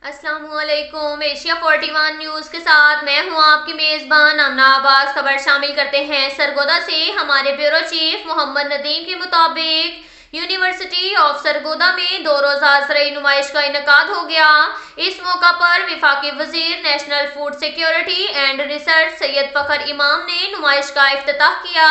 السلام علیکم۔ Asia 41 news کے ساتھ میں ہوں آپ کی میزبان آمنہ عباس۔ خبر شامل کرتے ہیں سرگودا سے۔ ہمارے بیورو چیف محمد ندیم کے مطابق یونیورسٹی آف سرگودا میں 2 روزہ زرعی نمائش کا انعقاد ہو گیا۔ اس موقع پر وفاقی وزیر national food security and research Syed Fakhar Imam نے نمائش کا افتتاح کیا،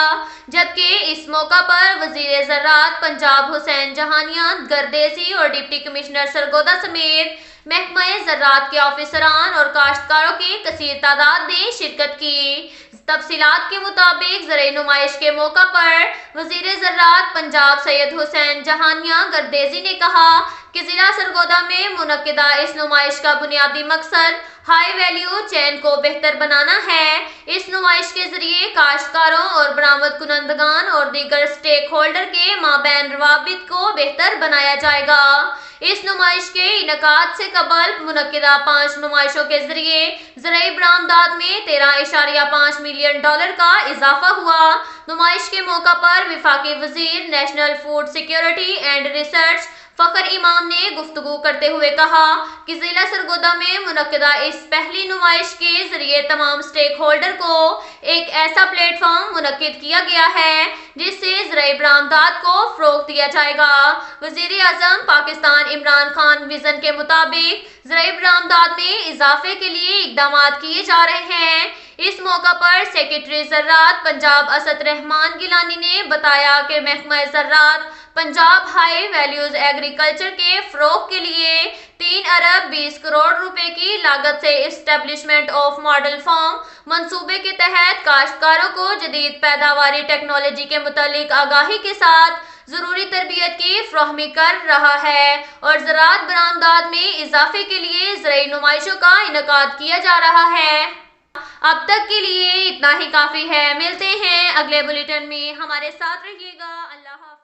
جبکہ اس موقع پر وزیر زراعت پنجاب حسین جہانیاں گردیزی اور ڈپٹی کمشنر سرگودا سمیت محکمہ زراعت کے آفیسران اور کاشتکاروں کی کثیر تعداد نے شرکت کی۔ تفصیلات کے مطابق زرعی نمائش کے موقع پر وزیر زراعت پنجاب سید حسین جہانیاں گردیزی نے کہا کہ ضلع سرگودا میں منعقدہ اس نمائش کا بنیادی مقصد ہائی ویلیو چین کو بہتر بنانا ہے۔ اس نمائش کے ذریعے کاشتکاروں اور برآمد کنندگان اور دیگر سٹیک ہولڈر کے مابین روابط کو بہتر بنایا جائے گا۔ اس نمائش کے انعقاد سے قبل منعقدہ 5 نمائشوں کے ذریعے زرعی برآمدات میں $13.5 ملین کا اضافہ ہوا۔ نمائش کے موقع پر وفاقی وزیر national food security and research فخر امام نے گفتگو کرتے ہوئے کہا کہ ضلع سرگودا میں منعقدہ اس پہلی نمائش کے ذریعے تمام سٹیک ہولڈر کو ایک ایسا پلیٹ فارم منعقد کیا گیا ہے جس سے زرعی برآمدات کو فروغ دیا جائے گا۔ وزیر اعظم پاکستان عمران خان ویژن کے مطابق زرعی برآمدات میں اضافے کے لیے اقدامات کیے جا رہے ہیں۔ اس موقع پر سیکریٹری زراعت پنجاب اسد رحمان گیلانی نے بتایا کہ محکمہ زراعت پنجاب ہائی ویلیوز ایگریکلچر کے فروغ کے لیے 3 ارب 20 کروڑ روپے کی لاگت سے اسٹیبلشمنٹ آف ماڈل فارم منصوبے کے تحت کاشتکاروں کو جدید پیداواری ٹیکنالوجی کے متعلق آگاہی کے ساتھ ضروری تربیت کی فراہمی کر رہا ہے اور زراعت برآمدات میں اضافے کے لیے زرعی نمائشوں کا انعقاد کیا جا رہا ہے۔ اب تک کے لیے اتنا ہی کافی ہے۔ ملتے ہیں اگلے بلیٹن میں، ہمارے ساتھ رہیے گا۔ اللہ حافظ۔